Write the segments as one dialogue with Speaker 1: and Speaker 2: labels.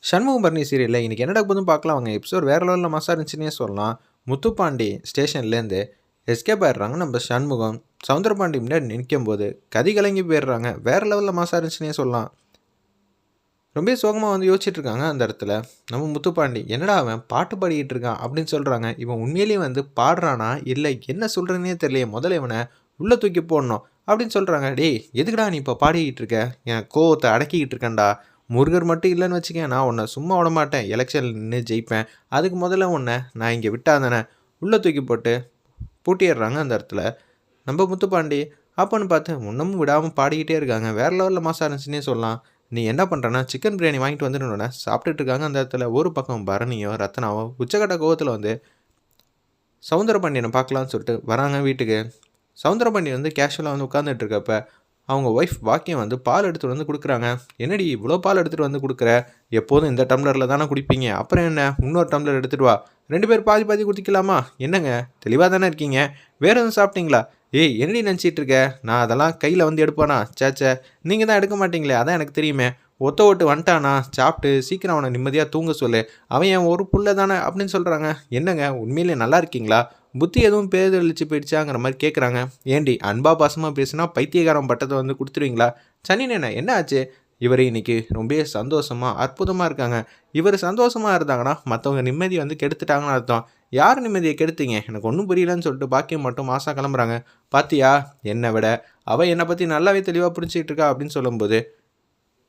Speaker 1: சண்முகம் பரணி சீரியல்ல இன்னைக்கு என்னடா போதும் பார்க்கலாம். அவங்க எபிசோட் வேற லெவலில் மாசா இருந்துச்சுன்னே சொல்லலாம். முத்துப்பாண்டி ஸ்டேஷன்லேருந்து எஸ்கேப் ஆயிடுறாங்க நம்ம சண்முகம். சவுந்தரபாண்டி முன்னாடி நிற்கும்போது கதி கலங்கி போயிடுறாங்க. வேற லெவலில் மாசா இருந்துச்சுன்னே சொல்லலாம். ரொம்ப சோகமாக வந்து யோசிச்சுட்டு இருக்காங்க அந்த இடத்துல. நம்ம முத்துப்பாண்டி என்னடா அவன் பாட்டு பாடிக்கிட்டு இருக்கான் அப்படின்னு சொல்கிறாங்க. இவன் உண்மையிலேயே வந்து பாடுறானா இல்லை என்ன சொல்கிறேன்னே தெரியலையே, முதல்ல இவனை உள்ளே தூக்கி போடணும் அப்படின்னு சொல்கிறாங்க. டேய் எதுக்குடா நீ இப்போ பாடிக்கிட்டு இருக்க, என் கோவத்தை அடக்கிக்கிட்டு இருக்கேன்டா. முருகர் மட்டும் இல்லைன்னு வச்சுக்கேன், நான் உன்னை சும்மா விட மாட்டேன், எலெக்ஷனில் நின்று ஜெயிப்பேன். அதுக்கு முதல்ல உன்னை நான் இங்கே விட்டாதானே உள்ளே தூக்கி போட்டு பூட்டிடுறாங்க அந்த இடத்துல நம்ம முத்துப்பாண்டி. அப்போன்னு பார்த்து இன்னமும் விடாமல் பாடிக்கிட்டே இருக்காங்க. வேறு லெவலில் மாசா இருந்துச்சுன்னே சொல்லலாம். நீ என்ன பண்ணுறேன்னா சிக்கன் பிரியாணி வாங்கிட்டு வந்துடுனோடனே சாப்பிட்டுட்டு இருக்காங்க அந்த இடத்துல. ஒரு பக்கம் பரணியோ ரத்னாவோ உச்சக்கட்ட கோவத்தில் வந்து சவுந்தரபாண்டியனை பார்க்கலான்னு சொல்லிட்டு வராங்க வீட்டுக்கு. சவுந்தரபாண்டி வந்து கேஷுவலாக வந்து உட்காந்துட்டு இருக்கப்ப அவங்க ஒய்ஃப் பாக்கியம் வந்து பால் எடுத்துகிட்டு வந்து கொடுக்குறாங்க. என்னடி இவ்வளோ பால் எடுத்துகிட்டு வந்து கொடுக்குற, எப்போதும் இந்த டம்ளரில் தானே குடிப்பீங்க, அப்புறம் என்ன இன்னொரு டம்ளர் எடுத்துகிட்டு வா, 2 பேர் பாதி பாதி குடிக்கலாமா, என்னங்க தெளிவாக தானே இருக்கீங்க, வேறு எதுவும் சாப்பிட்டீங்களா? ஏய் என்னடி நினச்சிட்டு இருக்க, நான் அதெல்லாம் கையில் வந்து எடுப்பானா, சேச்சே நீங்கள் தான் எடுக்க மாட்டீங்களே, அதான் எனக்கு தெரியுமே. ஒத்த ஓட்டு வந்துட்டானா, சாப்பிட்டு சீக்கிரம் அவனை நிம்மதியாக தூங்க சொல்லு, அவன் என் ஒரு புள்ள தானே அப்படின்னு சொல்கிறாங்க. என்னங்க உண்மையிலே நல்லா இருக்கீங்களா, புத்தி எதுவும் பேதளிச்சு போயிடுச்சாங்கிற மாதிரி கேட்குறாங்க. ஏண்டி அன்பா பாசமாக பேசுனா பைத்தியகாரம் பட்டத்தை வந்து கொடுத்துருவீங்களா? சனினேண்ணா என்ன ஆச்சு? இவர் இன்னைக்கு ரொம்ப சந்தோஷமாக அற்புதமாக இருக்காங்க. இவர் சந்தோஷமாக இருந்தாங்கன்னா மற்றவங்க நிம்மதி வந்து கெடுத்துட்டாங்கன்னு அர்த்தம். யார் நிம்மதியை கெடுத்தீங்க, எனக்கு ஒன்றும் புரியலன்னு சொல்லிட்டு பாக்கியம் மட்டும் மாசா கிளம்புறாங்க. பாத்தியா என்னை விட அவள் என்னை பற்றி நல்லாவே தெளிவாக புரிஞ்சுக்கிட்டு இருக்கா அப்படின்னு சொல்லும்போது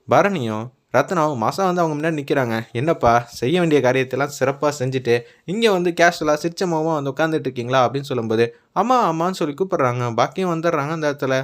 Speaker 1: பரணியும் ரத்னாவும் மாசா வந்து அவங்க முன்னாடி நிற்கிறாங்க. என்னப்பா செய்ய வேண்டிய காரியத்தெல்லாம் சிறப்பாக செஞ்சுட்டு இங்கே வந்து கேஷுவலாக சிரிச்சமாகவும் வந்து உட்காந்துட்டு இருக்கீங்களா அப்படின்னு சொல்லும்போது அம்மா அம்மான்னு சொல்லி கூப்பிட்றாங்க. பாக்கியம் வந்துடுறாங்க அந்த இடத்துல.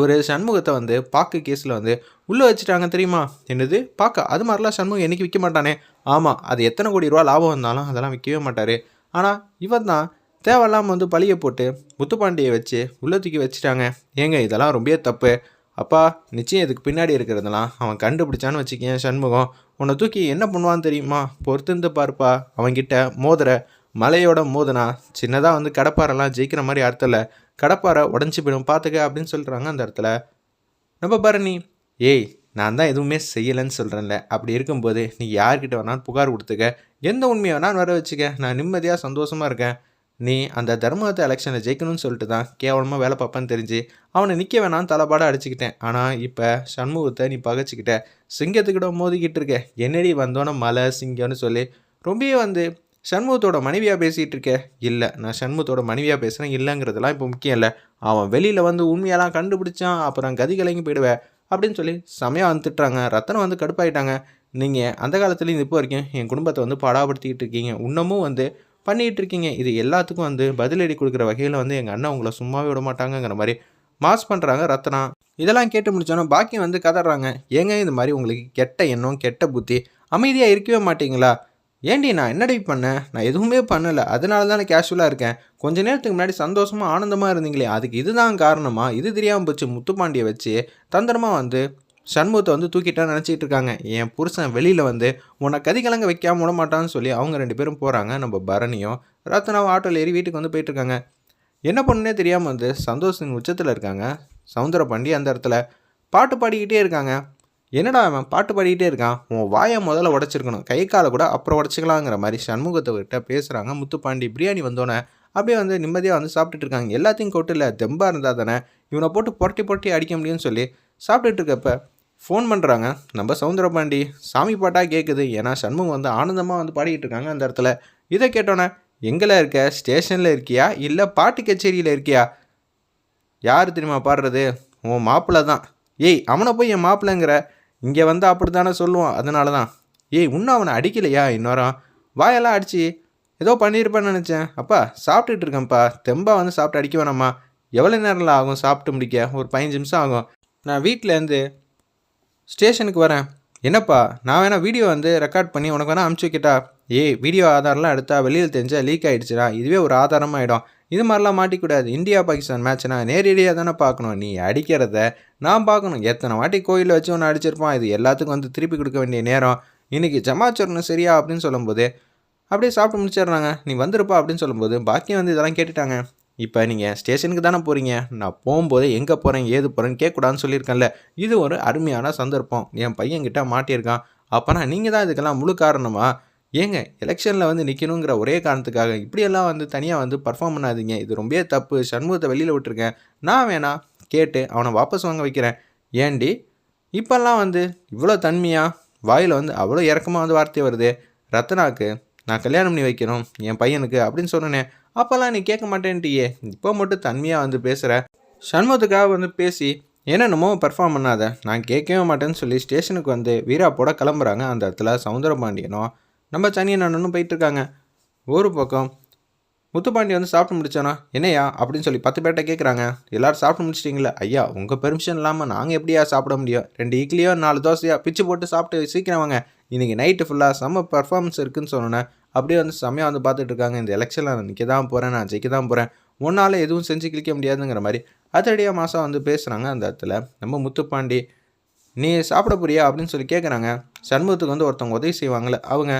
Speaker 1: ஒரு சண்முகத்தை வந்து பாக்கு கேஸில் வந்து உள்ளே வச்சுட்டாங்க தெரியுமா? என்னது பாக்கா? அது மாதிரிலாம் சண்முகம் என்றைக்கு விற்க மாட்டானே. ஆமாம், அது எத்தனை கோடி ரூபா லாபம் வந்தாலும் அதெல்லாம் விற்கவே மாட்டார். ஆனால் இவன் தான் தேவையில்லாமல் வந்து பழியை போட்டு முத்துப்பாண்டியை வச்சு உள்ளே தூக்கி வச்சுட்டாங்க. ஏங்க இதெல்லாம் ரொம்ப தப்பு. அப்பா நிச்சயம் இதுக்கு பின்னாடி இருக்கிறதெல்லாம் அவன் கண்டுபிடிச்சான்னு வச்சுக்கேன் சண்முகம், உன்னை தூக்கி என்ன பண்ணுவான்னு தெரியுமா? பொறுத்திருந்து பார்ப்பா. அவன்கிட்ட மோதிர மலையோட மோதனா சின்னதாக வந்து கடப்பாரெல்லாம் ஜெயிக்கிற மாதிரி அர்த்தம் இல்லை, கடப்பாரை உடஞ்சி போயிடும் பார்த்துக்க அப்படின்னு சொல்கிறாங்க அந்த இடத்துல. நம்ம பரணி ஏய் நான் தான் எதுவுமே செய்யலைன்னு சொல்கிறேன்ல, அப்படி இருக்கும்போது நீ யார்கிட்ட வேணாலும் புகார் கொடுத்துக்க, எந்த உண்மையை வேணாலும் வர வச்சுக்க, நான் நிம்மதியாக சந்தோஷமாக இருக்கேன். நீ அந்த தர்மத்தை எலெக்ஷனில் ஜெயிக்கணும்னு சொல்லிட்டு தான் கேவலமாக வேலை பார்ப்பேன்னு தெரிஞ்சு அவனை நிற்க வேணான்னு தலைப்பாடாக அடிச்சுக்கிட்டேன். ஆனால் இப்போ சண்முகத்தை நீ பகைச்சிக்கிட்ட, சிங்கத்துக்கிட்ட மோதிக்கிட்டு இருக்க, என்னடி வந்தோன்னே மலை சிங்கம்னு சொல்லி ரொம்பவே வந்து சண்முகத்தோட மனைவியாக பேசிகிட்டு இருக்க. இல்லை நான் சண்முகத்தோட மனைவியாக பேசுகிறேன் இல்லைங்கிறதெல்லாம் இப்போ முக்கியம் இல்லை. அவன் வெளியில் வந்து உண்மையெல்லாம் கண்டுபிடிச்சான் அப்புறம் கதி கலங்கி போயிடுவேன் அப்படின்னு சொல்லி செமையாக வந்துட்டுறாங்க. ரத்தனம் வந்து கடுப்பாயிட்டாங்க. நீங்கள் அந்த காலத்துலேயும் இப்போ வரைக்கும் என் குடும்பத்தை வந்து பாடாப்படுத்திக்கிட்டு இருக்கீங்க, இன்னமும் வந்து பண்ணிகிட்டு இருக்கீங்க. இது எல்லாத்துக்கும் வந்து பதிலடி கொடுக்குற வகையில் வந்து எங்கள் அண்ணன் உங்களை சும்மாவே விட மாட்டாங்கங்கிற மாதிரி மாஸ் பண்ணுறாங்க ரத்னா. இதெல்லாம் கேட்டு முடிச்சோன்னா பாக்கியம் வந்து கதறாங்க. ஏங்க இது மாதிரி உங்களுக்கு கெட்ட எண்ணம் கெட்ட புத்தி, அமைதியாக இருக்கவே மாட்டீங்களா? ஏண்டி நான் என்னடி பண்ணேன், நான் எதுவுமே பண்ணலை, அதனால தானே கேஷுவலாக இருக்கேன். கொஞ்ச நேரத்துக்கு முன்னாடி சந்தோஷமாக ஆனந்தமாக இருந்தீங்களே, அதுக்கு இதுதான் காரணமா? இது தெரியாமல் போச்சு. முத்துப்பாண்டியை வச்சு தந்திரமாக வந்து சண்முகத்தை வந்து தூக்கிட்டான்னு நினச்சிட்டு இருக்காங்க. என் புருஷன் வெளியில் வந்து உன்னை கதிகலங்க வைக்காமல் விட மாட்டான்னு சொல்லி அவங்க 2 பேரும் போகிறாங்க. நம்ம பரணியும் ரத்னாவும் ஆட்டோவில் ஏறி வீட்டுக்கு வந்து போயிட்டுருக்காங்க. என்ன பண்ணுன்னே தெரியாமல் வந்து சந்தோஷத்தின் உச்சத்தில் இருக்காங்க சவுந்தரபாண்டி. அந்த இடத்துல பாட்டு பாடிக்கிட்டே இருக்காங்க. என்னடா அவன் பாட்டு பாடிக்கிட்டே இருக்கான், உன் வாயை முதல்ல உடச்சிருக்கணும், கை காலை கூட அப்புறம் உடச்சிக்கலாங்கிற மாதிரி சண்முகத்தை கிட்ட பேசுகிறாங்க முத்துப்பாண்டி. பிரியாணி வந்தோன்னே அப்படியே வந்து நிம்மதியாக வந்து சாப்பிட்டுட்டு இருக்காங்க. எல்லாத்தையும் கொட்டில் தெம்பாக இருந்தால் தானே இவனை போட்டு புரட்டி புரட்டி அடிக்க முடியும்னு சொல்லி சாப்பிட்டுட்டு இருக்கப்ப ஃபோன் பண்ணுறாங்க நம்ம சவுந்தரபாண்டி. சாமி பாட்டாக கேட்குது. ஏன்னா சண்முகம் வந்து ஆனந்தமாக வந்து பாடிக்கிட்டு இருக்காங்க அந்த இடத்துல. இதை கேட்டோன்னே எங்கே இருக்க, ஸ்டேஷனில் இருக்கியா இல்லை பாட்டு கச்சேரியில் இருக்கியா? யார் தெரியுமா பாடுறது, உன் மாப்பிள்ளை தான். ஏய் அவனை போய் என் மாப்பிள்ளைங்கிற, இங்கே வந்து அப்படி தானே சொல்லுவான், அதனால தான். ஏய் இன்னும் அவனை அடிக்கலையா? இன்னொரு வாயெல்லாம் அடித்து ஏதோ பண்ணியிருப்பேன்னு நினச்சேன். அப்பா சாப்பிட்டுட்டு இருக்கேன்ப்பா, தெம்பாக வந்து சாப்பிட்டு அடிக்க வேணாம்மா. எவ்வளோ நேரம்ல ஆகும் சாப்பிட்டு முடிக்க? ஒரு 15 நிமிஷம் ஆகும். நான் வீட்டிலேருந்து ஸ்டேஷனுக்கு வரேன். என்னப்பா நான் வேணால் வீடியோ வந்து ரெக்கார்ட் பண்ணி உனக்கு வேணால் அனுப்பிச்சி வைக்கிட்டா? ஏய் வீடியோ ஆதாரம்லாம் எடுத்தால் வெளியில் தெரிஞ்சால் லீக் ஆகிடுச்சுனா இதுவே ஒரு ஆதாரமாகிடும். இது மாதிரிலாம் மாட்டிக்கூடாது. இந்தியா பாகிஸ்தான் மேட்ச்னா நேரடியாக தானே பார்க்கணும், நீ அடிக்கிறத நான் பார்க்கணும். எத்தனை வாட்டி கோயிலில் வச்சு ஒன்று அடிச்சிருப்பான், இது எல்லாத்துக்கும் வந்து திருப்பி கொடுக்க வேண்டிய நேரம் இன்றைக்கி ஜமாச்சரணும் சரியா அப்படின்னு சொல்லும்போது அப்படியே சாப்பிட்டு முடிச்சிடுறாங்க. நீ வந்துருப்பா அப்படின்னு சொல்லும்போது பாக்கியம் வந்து இதெல்லாம் கேட்டுட்டாங்க. இப்போ நீங்கள் ஸ்டேஷனுக்கு தானே போகிறீங்க, நான் போகும்போது எங்கே போகிறேன் ஏது போகிறேன்னு கேட்கக்கூடாதுன்னு சொல்லியிருக்கேன்ல, இது ஒரு அருமையான சந்தர்ப்பம். என் பையன்கிட்ட மாட்டியிருக்கான், அப்போனா நீங்கள் தான் இதுக்கெல்லாம் முழு காரணமா? ஏங்க எலெக்ஷனில் வந்து நிற்கணுங்கிற ஒரே காரணத்துக்காக இப்படியெல்லாம் வந்து தனியாக வந்து பர்ஃபார்ம் பண்ணாதீங்க. இது ரொம்பவே தப்பு. சண்முகத்தை வெளியில் விட்டுருங்க. நான் வேணா கேட்டு அவனை வாபஸ் வாங்க வைக்கிறேன். ஏண்டி இப்போல்லாம் வந்து இவ்வளோ தன்மையாக வாயில் வந்து அவ்வளோ இறக்கமாக வந்து வார்த்தை வருது. ரத்னாக்கு நான் கல்யாணம் பண்ணி வைக்கணும் என் பையனுக்கு அப்படின்னு சொன்னேன். அப்போல்லாம் நீ கேட்க மாட்டேன்ட்டியே. இப்போ மட்டும் தன்மையாக வந்து பேசுகிற. சண்முகத்துக்காக வந்து பேசி என்னென்னமோ பெர்ஃபார்ம் பண்ணாத. நான் கேட்கவே மாட்டேன்னு சொல்லி ஸ்டேஷனுக்கு வந்து வீராப்போட கிளம்புறாங்க. அந்த இடத்துல சௌந்தரபாண்டியனும் நம்ம சனியன் அண்ணனும் போயிட்டுருக்காங்க. ஒரு பக்கம் முத்துப்பாண்டி வந்து சாப்பிட்டு முடிச்சானா, என்னையா அப்படின்னு சொல்லி 10 பேர்கிட்ட கேட்குறாங்க. எல்லோரும் சாப்பிட்டு முடிச்சிட்டிங்களா? ஐயா உங்கள் பெர்மிஷன் இல்லாமல் நாங்கள் எப்படியா சாப்பிட முடியும்? 2 இட்லியோ 4 தோசையோ பிச்சு போட்டு சாப்பிட்டு சீக்கிரம் வாங்க. இன்றைக்கி நைட்டு ஃபுல்லாக செம்ம பர்ஃபார்மன்ஸ் இருக்குதுன்னு சொன்னேன். அப்படியே வந்து செம்மையாக வந்து பார்த்துட்டு இருக்காங்க. இந்த எலெக்ஷனில் நான் நிற்க தான் போகிறேன், நான் ஜெயிக்க தான் போகிறேன், ஒன்றால் எதுவும் செஞ்சு கிழிக்க முடியாதுங்கிற மாதிரி அதிரடியாக மாதம் வந்து பேசுகிறாங்க. அந்த இடத்துல நம்ம முத்துப்பாண்டி நீ சாப்பிட போறியா அப்படின்னு சொல்லி கேட்குறாங்க. சண்முகத்துக்கு வந்து ஒருத்தவங்க உதவி செய்வாங்களே அவங்க,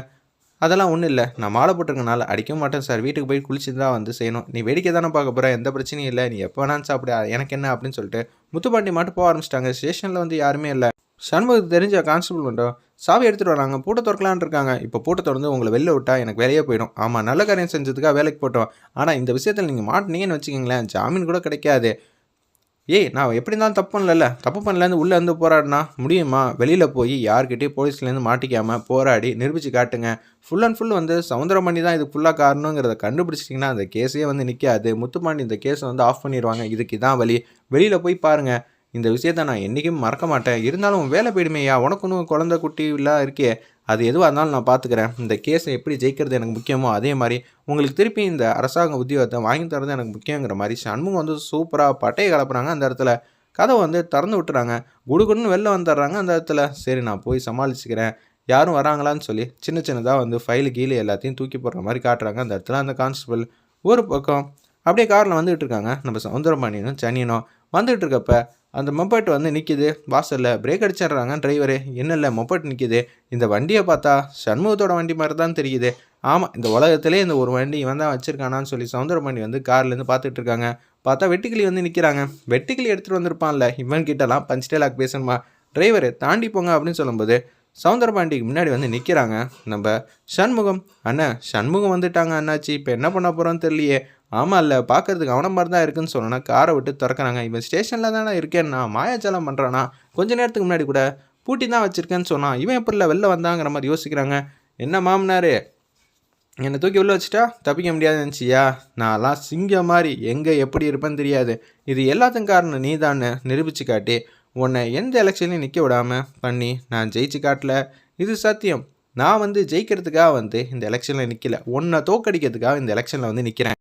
Speaker 1: அதெல்லாம் ஒன்றும் இல்லை, நான் மாலை போட்டிருக்கனால அடிக்க மாட்டேன் சார், வீட்டுக்கு போய் குளிச்சு தான் வந்து செய்யணும், நீ வேடிக்கை தானே பார்க்க போகிற, எந்த பிரச்சனையும் இல்லை, நீ எப்போ வேணாலும் சாப்பிட, எனக்கு என்ன அப்படின்னு சொல்லிட்டு முத்துப்பாண்டி மட்டும் போக ஆரம்பிச்சிட்டாங்க. ஸ்டேஷனில் வந்து யாருமே இல்லை. சண்முகத்துக்கு தெரிஞ்ச கான்ஸ்டபிள் மட்டும் சாவி எடுத்துகிட்டு வராங்க. பூட்டை திறக்கலான்னு இருக்காங்க. இப்போ பூட்டை திறந்து உங்களை வெளில விட்டால் எனக்கு வேலையே போயிடும். ஆமாம், நல்ல காரியம் செஞ்சதுக்காக வேலைக்கு போட்டோம். ஆனால் இந்த விஷயத்தில் நீங்கள் மாட்டினீங்கன்னு வச்சுக்கிங்களேன், ஜாமீன் கூட கிடைக்காது. ஏய் நான் எப்படி இருந்தாலும் தப்பு பண்ணலேருந்து உள்ளே வந்து போராடினா முடியுமா? வெளியில் போய் யார்கிட்டையும் போலீஸ்லேருந்து மாட்டிக்காமல் போராடி நிரூபித்து காட்டுங்க. ஃபுல் அண்ட் ஃபுல் வந்து சவுந்தரபாண்டி தான் இதுக்கு ஃபுல்லாக காரணங்கிறத கண்டுபிடிச்சிட்டிங்கன்னா அந்த கேஸே வந்து நிற்காது. முத்துப்பாண்டி இந்த கேஸை வந்து ஆஃப் பண்ணிடுவாங்க. இதுக்கு இதான் வழி. வெளியில் போய் பாருங்கள். இந்த விஷயத்த நான் என்றைக்கும் மறக்க மாட்டேன். இருந்தாலும் வேலை போயிடுமேயா, உனக்குன்னு குழந்தை குட்டிலாம் இருக்கே, அது எதுவாக இருந்தாலும் நான் பார்த்துக்கிறேன். இந்த கேஸை எப்படி ஜெயிக்கிறது எனக்கு முக்கியமோ அதே மாதிரி உங்களுக்கு திருப்பி இந்த அரசாங்க உத்தியோகத்தை வாங்கி தரது எனக்கு முக்கியங்கிற மாதிரி சண்முகம் வந்து சூப்பராக பட்டையை கலப்புறாங்க. அந்த இடத்துல கதவை வந்து திறந்து விட்டுறாங்க. குடுகுடுன்னு வெளில வந்துடுறாங்க. அந்த இடத்துல சரி நான் போய் சமாளிச்சுக்கிறேன், யாரும் வராங்களான்னு சொல்லி சின்னதாக வந்து ஃபைலு கீழே எல்லாத்தையும் தூக்கி போடுற மாதிரி காட்டுறாங்க. அந்த இடத்துல அந்த கான்ஸ்டபிள் ஒரு பக்கம் அப்படியே காரில் வந்துகிட்டு இருக்காங்க. நம்ம சவுந்தரபாண்டியனும் சனியனும் வந்துகிட்டு இருக்கப்ப அந்த மொபைட் வந்து நிற்கிது வாசலில். பிரேக் அடிச்சிடுறாங்க டிரைவரு. என்ன இல்லை மொபைட் நிற்கிது. இந்த வண்டியை பார்த்தா சண்முகத்தோட வண்டி மாதிரி தான் தெரியுது. ஆமாம், இந்த உலகத்திலே இந்த ஒரு வண்டி இவன் தான் வச்சுருக்கானான்னு சொல்லி சவுந்தரபாண்டி வந்து கார்லேருந்து பார்த்துட்டு இருக்காங்க. பார்த்தா வெட்டுக்கிளி வந்து நிற்கிறாங்க. வெட்டுக்கிளி எடுத்துகிட்டு வந்திருப்பான்ல, இவன் கிட்டலாம் பஞ்ச் டைலாக் பேசணுமா? டிரைவரு தாண்டி போங்க அப்படின்னு சொல்லும்போது சவுந்தரபாண்டிக்கு முன்னாடி வந்து நிற்கிறாங்க நம்ம சண்முகம். அண்ணா சண்முகம் வந்துட்டாங்க அண்ணாச்சி, இப்போ என்ன பண்ண போகிறோன்னு தெரியலையே. ஆமாம் இல்லை, பார்க்குறதுக்கு அவனை மாதிரி தான் இருக்குன்னு சொன்னோன்னா காரை விட்டு திறக்கிறாங்க. இவன் ஸ்டேஷனில் தானே இருக்கேன்னா மாயாஜாலம் பண்ணுறானா, கொஞ்ச நேரத்துக்கு முன்னாடி கூட பூட்டி தான் வச்சுருக்கேன்னு சொன்னான், இவன் எப்படில வெளில வந்தாங்கிற மாதிரி யோசிக்கிறாங்க. என்ன மாமனார் என்னை தூக்கி உள்ள வச்சுட்டா தப்பிக்க முடியாதுன்னு நினச்சியா? நான்லாம் சிங்கம் மாதிரி எங்கே எப்படி இருப்பேன்னு தெரியாது. இது எல்லாத்துக்கும் காரணம் நீ தான்னு நிரூபித்து காட்டி உன்னை எந்த எலெக்ஷன்லையும் நிற்க விடாமல் பண்ணி நான் ஜெயிச்சு காட்டல. இது சத்தியம். நான் வந்து ஜெயிக்கிறதுக்காக வந்து இந்த எலெக்ஷனில் நிற்கல, உன்னை தோக்கடிக்கிறதுக்காக இந்த எலெக்ஷனில் வந்து நிற்கிறேன்.